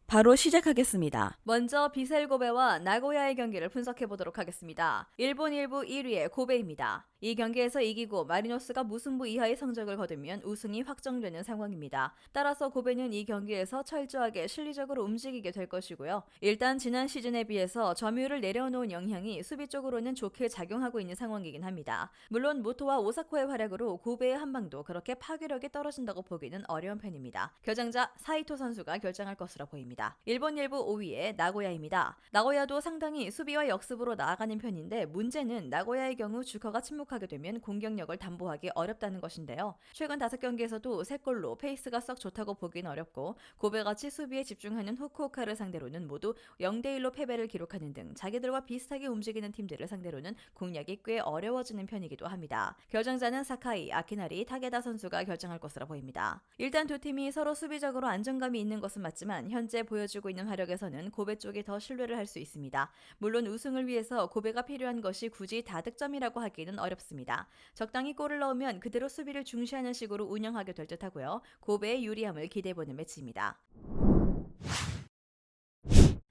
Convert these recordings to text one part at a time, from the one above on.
바로 시작하겠습니다. 먼저 비셀 고베와 나고야의 경기를 분석해 보도록 하겠습니다. 일본 1부 1위의 고베입니다. 이 경기에서 이기고 마리노스가 무승부 이하의 성적을 거두면 우승이 확정되는 상황입니다. 따라서 고베는 이 경기에서 철저하게 실리적으로 움직이게 될 것이고요. 일단 지난 시즌에 비해서 점유율을 내려놓은 영향이 수비 쪽으로는 좋게 작용하고 있는 상황이긴 합니다. 물론 모토와 오사코의 활약으로 고베의 한방도 그렇게 파괴력이 떨어진다고 보기는 어려운 편입니다. 결정자 사이토 선수가 결정할 것으로 보입니다. 일본 1부 5위의 나고야입니다. 나고야도 상당히 수비와 역습으로 나아가는 편인데 문제는 나고야의 경우 주커가 침묵하게 되면 공격력을 담보하기 어렵다는 것인데요. 최근 5경기에서도 3골로 페이스가 썩 좋다고 보긴 어렵고 고베같이 수비에 집중하는 후쿠오카를 상대로는 모두 0대1로 패배를 기록하는 등 자기들과 비슷하게 움직이는 팀들을 상대로는 공략이 꽤 어려워지는 편이기도 합니다. 결정자는 사카이, 아키나리, 타게다 선수가 결정할 것으로 보입니다. 일단 두 팀이 서로 수비적으로 안정감이 있는 것은 맞지만 현재 보여주고 있는 화력에서는 고베 쪽이 더 신뢰를 할 수 있습니다. 물론 우승을 위해서 고베가 필요한 것이 굳이 다득점이라고 하기는 어렵습니다. 적당히 골을 넣으면 그대로 수비를 중시하는 식으로 운영하게 될 듯하고요. 고베의 유리함을 기대해보는 매치입니다.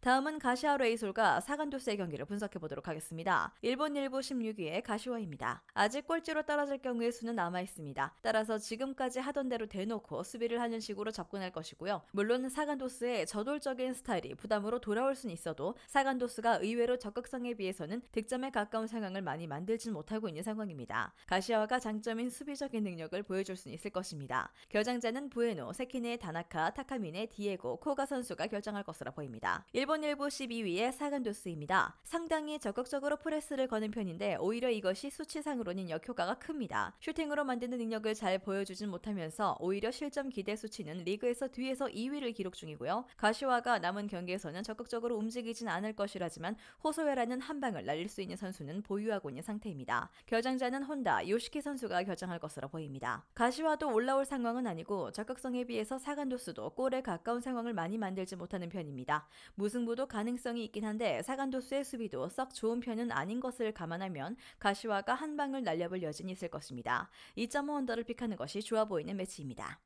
다음은 가시와 레이솔과 사간도스의 경기를 분석해보도록 하겠습니다. 일본 1부 16위의 가시와입니다. 아직 꼴찌로 떨어질 경우의 수는 남아있습니다. 따라서 지금까지 하던 대로 대놓고 수비를 하는 식으로 접근할 것이고요. 물론 사간도스의 저돌적인 스타일이 부담으로 돌아올 수는 있어도 사간도스가 의외로 적극성에 비해서는 득점에 가까운 상황을 많이 만들진 못하고 있는 상황입니다. 가시와가 장점인 수비적인 능력을 보여줄 수는 있을 것입니다. 결정자는 부에노, 세키네, 다나카, 타카미네, 디에고, 코가 선수가 결정할 것으로 보입니다. 일본 1부 12위의 사간도스입니다. 상당히 적극적으로 프레스를 거는 편인데 오히려 이것이 수치상으로는 역효과가 큽니다. 슈팅으로 만드는 능력을 잘 보여주진 못하면서 오히려 실점 기대 수치는 리그에서 뒤에서 2위를 기록 중이고요. 가시와가 남은 경기에서는 적극적으로 움직이진 않을 것이라지만 호소웨라는 한 방을 날릴 수 있는 선수는 보유하고 있는 상태입니다. 결정자는 혼다, 요시키 선수가 결정할 것으로 보입니다. 가시와도 올라올 상황은 아니고 적극성에 비해서 사간도스도 골에 가까운 상황을 많이 만들지 못하는 편입니다. 무승부도 가능성이 있긴 한데 사간도스의 수비도 썩 좋은 편은 아닌 것을 감안하면 가시와가 한 방을 날려볼 여진이 있을 것입니다. 2.5 언더를 픽하는 것이 좋아 보이는 매치입니다.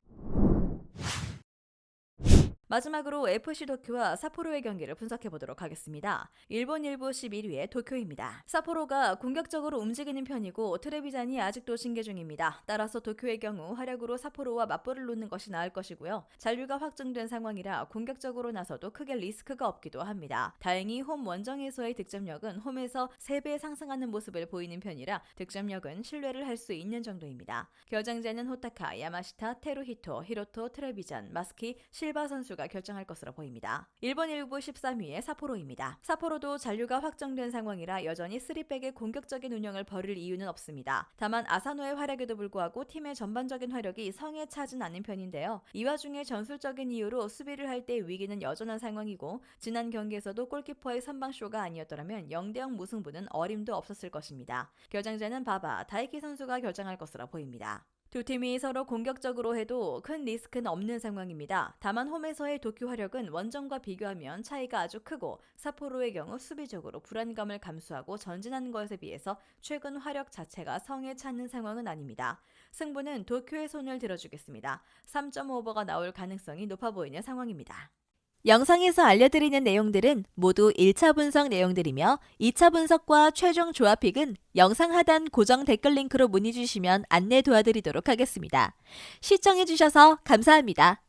마지막으로 FC 도쿄와 삿포로의 경기를 분석해보도록 하겠습니다. 일본 1부 11위의 도쿄입니다. 삿포로가 공격적으로 움직이는 편이고 트레비잔이 아직도 징계 중입니다. 따라서 도쿄의 경우 활약으로 삿포로와 맞불을 놓는 것이 나을 것이고요. 잔류가 확정된 상황이라 공격적으로 나서도 크게 리스크가 없기도 합니다. 다행히 홈 원정에서의 득점력은 홈에서 3배 상승하는 모습을 보이는 편이라 득점력은 신뢰를 할 수 있는 정도입니다. 결정자는 호타카, 야마시타, 테루히토, 히로토, 트레비잔, 마스키, 실바 선수가 결정할 것으로 보입니다. 일본 1부 13위의 삿포로입니다. 삿포로도 잔류가 확정된 상황이라 여전히 3백의 공격적인 운영을 벌일 이유는 없습니다. 다만 아사노의 활약에도 불구하고 팀의 전반적인 화력이 성에 차진 않는 편인데요. 이 와중에 전술적인 이유로 수비를 할 때 위기는 여전한 상황이고 지난 경기에서도 골키퍼의 선방쇼가 아니었더라면 0대0 무승부는 어림도 없었을 것입니다. 결정자는 바바, 다이키 선수가 결정할 것으로 보입니다. 두 팀이 서로 공격적으로 해도 큰 리스크는 없는 상황입니다. 다만 홈에서의 도쿄 화력은 원정과 비교하면 차이가 아주 크고 삿포로의 경우 수비적으로 불안감을 감수하고 전진하는 것에 비해서 최근 화력 자체가 성에 차는 상황은 아닙니다. 승부는 도쿄의 손을 들어주겠습니다. 3.5오버가 나올 가능성이 높아 보이는 상황입니다. 영상에서 알려드리는 내용들은 모두 1차 분석 내용들이며 2차 분석과 최종 조합픽은 영상 하단 고정 댓글 링크로 문의 주시면 안내 도와드리도록 하겠습니다. 시청해주셔서 감사합니다.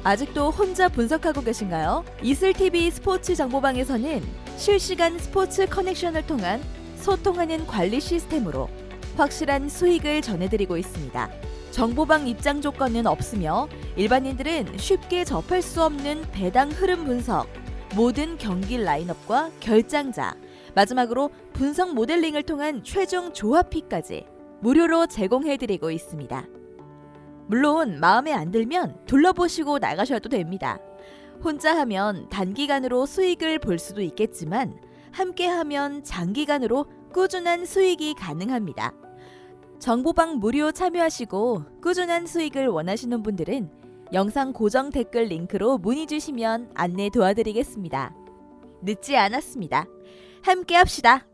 아직도 혼자 분석하고 계신가요? 이슬TV 스포츠 정보방에서는 실시간 스포츠 커넥션을 통한 소통하는 관리 시스템으로 확실한 수익을 전해드리고 있습니다. 정보방 입장 조건은 없으며 일반인들은 쉽게 접할 수 없는 배당 흐름 분석, 모든 경기 라인업과 결장자, 마지막으로 분석 모델링을 통한 최종 조합픽까지 무료로 제공해드리고 있습니다. 물론 마음에 안 들면 둘러보시고 나가셔도 됩니다. 혼자 하면 단기간으로 수익을 볼 수도 있겠지만 함께하면 장기간으로 꾸준한 수익이 가능합니다. 정보방 무료 참여하시고 꾸준한 수익을 원하시는 분들은 영상 고정 댓글 링크로 문의 주시면 안내 도와드리겠습니다. 늦지 않았습니다. 함께 합시다.